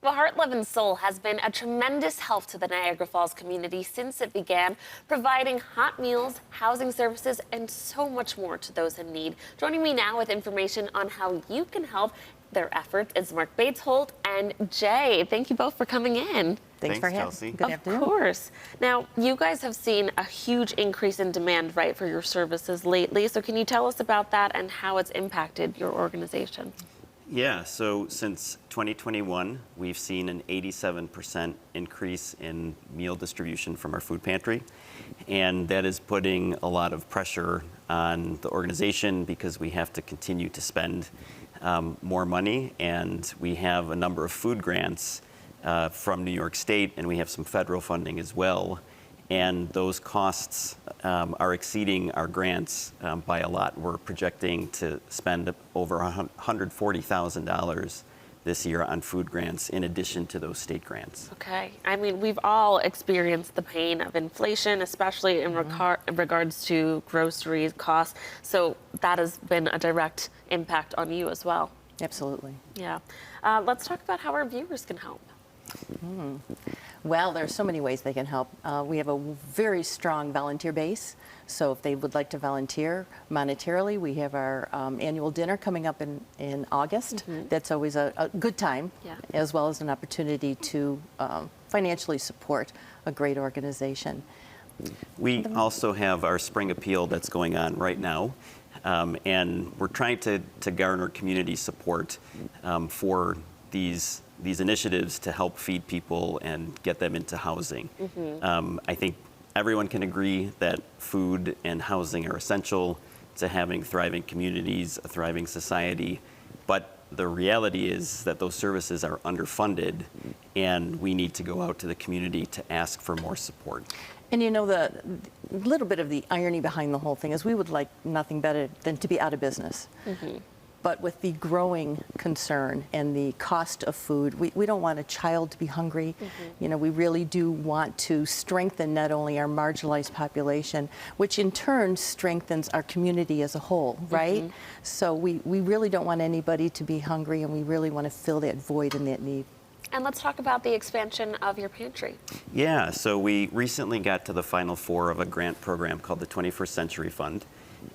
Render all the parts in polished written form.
Well, Heart, Love, and Soul has been a tremendous help to the Niagara Falls community since it began, providing hot meals, housing services, and so much more to those in need. Joining me now with information on how you can help their efforts is Mark Batesholt and Jay. Thank you both for coming in. Thanks for having Chelsea. me. Good afternoon. Of course. Now, you guys have seen a huge increase in demand, right, for your services lately. So can you tell us about that and how it's impacted your organization? Yeah, so since 2021, we've seen an 87% increase in meal distribution from our food pantry. And that is putting a lot of pressure on the organization because we have to continue to spend more money. And we have a number of food grants from New York State, and we have some federal funding as well. And those costs are exceeding our grants by a lot. We're projecting to spend over $140,000 this year on food grants in addition to those state grants. Okay. I mean, we've all experienced the pain of inflation, especially in regards to grocery costs. So that has been a direct impact on you as well. Absolutely. Yeah. Let's talk about how our viewers can help. Well, there are so many ways they can help. We have a very strong volunteer base. So if they would like to volunteer monetarily, we have our annual dinner coming up in August. That's always a good time, as well as an opportunity to financially support a great organization. We also have our spring appeal that's going on right now. And we're trying to garner community support for these initiatives to help feed people and get them into housing. I think everyone can agree that food and housing are essential to having thriving communities, a thriving society. But the reality is that those services are underfunded, and we need to go out to the community to ask for more support. And you know, the little bit of the irony behind the whole thing is we would like nothing better than to be out of business. But with the growing concern and the cost of food, we don't want a child to be hungry. You know, we really do want to strengthen not only our marginalized population, which in turn strengthens our community as a whole, right? So we really don't want anybody to be hungry, and we really want to fill that void and that need. And let's talk about the expansion of your pantry. Yeah, so we recently got to the final four of a grant program called the 21st Century Fund.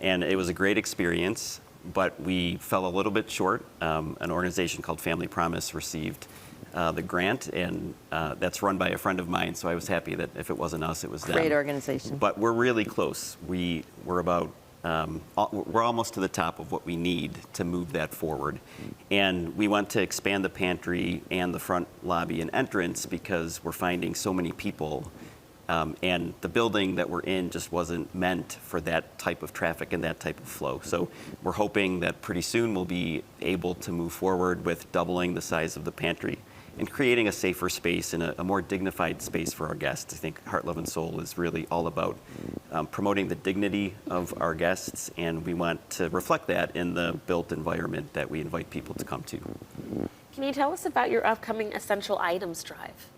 And it was a great experience, but we fell a little bit short. An organization called Family Promise received the grant, and that's run by a friend of mine, so I was happy that if it wasn't us, it was them. Great organization. But we're really close. We're almost to the top of what we need to move that forward. And we want to expand the pantry and the front lobby and entrance because we're finding so many people. And the building that we're in just wasn't meant for that type of traffic and that type of flow. So we're hoping that pretty soon we'll be able to move forward with doubling the size of the pantry and creating a safer space and a more dignified space for our guests. I think Heart, Love, and Soul is really all about promoting the dignity of our guests, and we want to reflect that in the built environment that we invite people to come to. Can you tell us about your upcoming Essential Items Drive?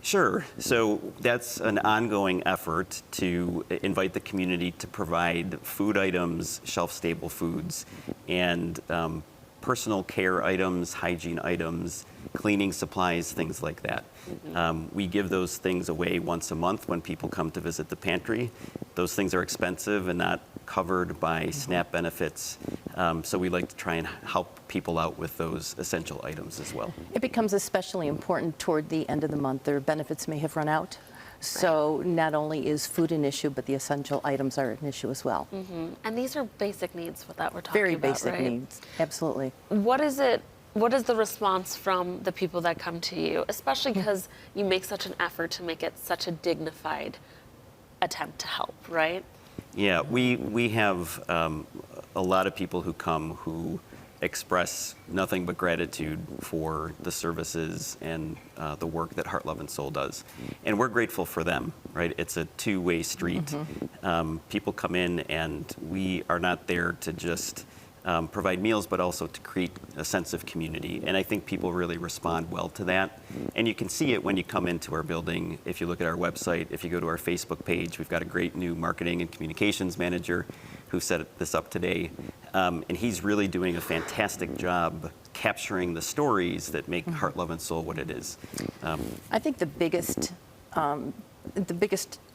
Sure. So that's an ongoing effort to invite the community to provide food items, shelf-stable foods, and personal care items, hygiene items, cleaning supplies, things like that. We give those things away once a month when people come to visit the pantry. Those things are expensive and not covered by SNAP benefits, so we like to try and help people out with those essential items as well. It becomes especially important toward the end of the month. Their benefits may have run out. So not only is food an issue, but the essential items are an issue as well. And these are basic needs that we're talking Very about, basic right? needs, absolutely. What is the response from the people that come to you, especially because you make such an effort to make it such a dignified attempt to help, right? Yeah, we have a lot of people who come who express nothing but gratitude for the services and the work that Heart, Love, and Soul does. And we're grateful for them, right? It's a two-way street. People come in, and we are not there to just provide meals, but also to create a sense of community. And I think people really respond well to that. And you can see it when you come into our building. If you look at our website, if you go to our Facebook page, we've got a great new marketing and communications manager who set this up today. And he's really doing a fantastic job capturing the stories that make Heart, Love, and Soul what it is. I think the biggest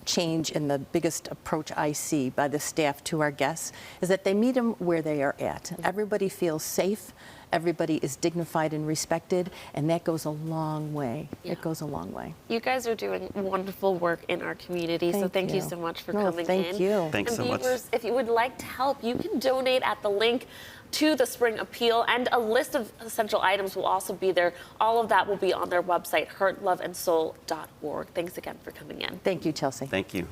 change and the biggest approach I see by the staff to our guests is that they meet them where they are at. Everybody feels safe, everybody is dignified and respected, and that goes a long way. Yeah. It goes a long way. You guys are doing wonderful work in our community, so thank you so much for coming in. Thank you. Thanks And so much. viewers, if you would like to help, you can donate at the link to the Spring Appeal, and a list of essential items will also be there. All of that will be on their website, heartloveandsoul.org. Thanks again for coming in. Thank you, Chelsea. Thank you.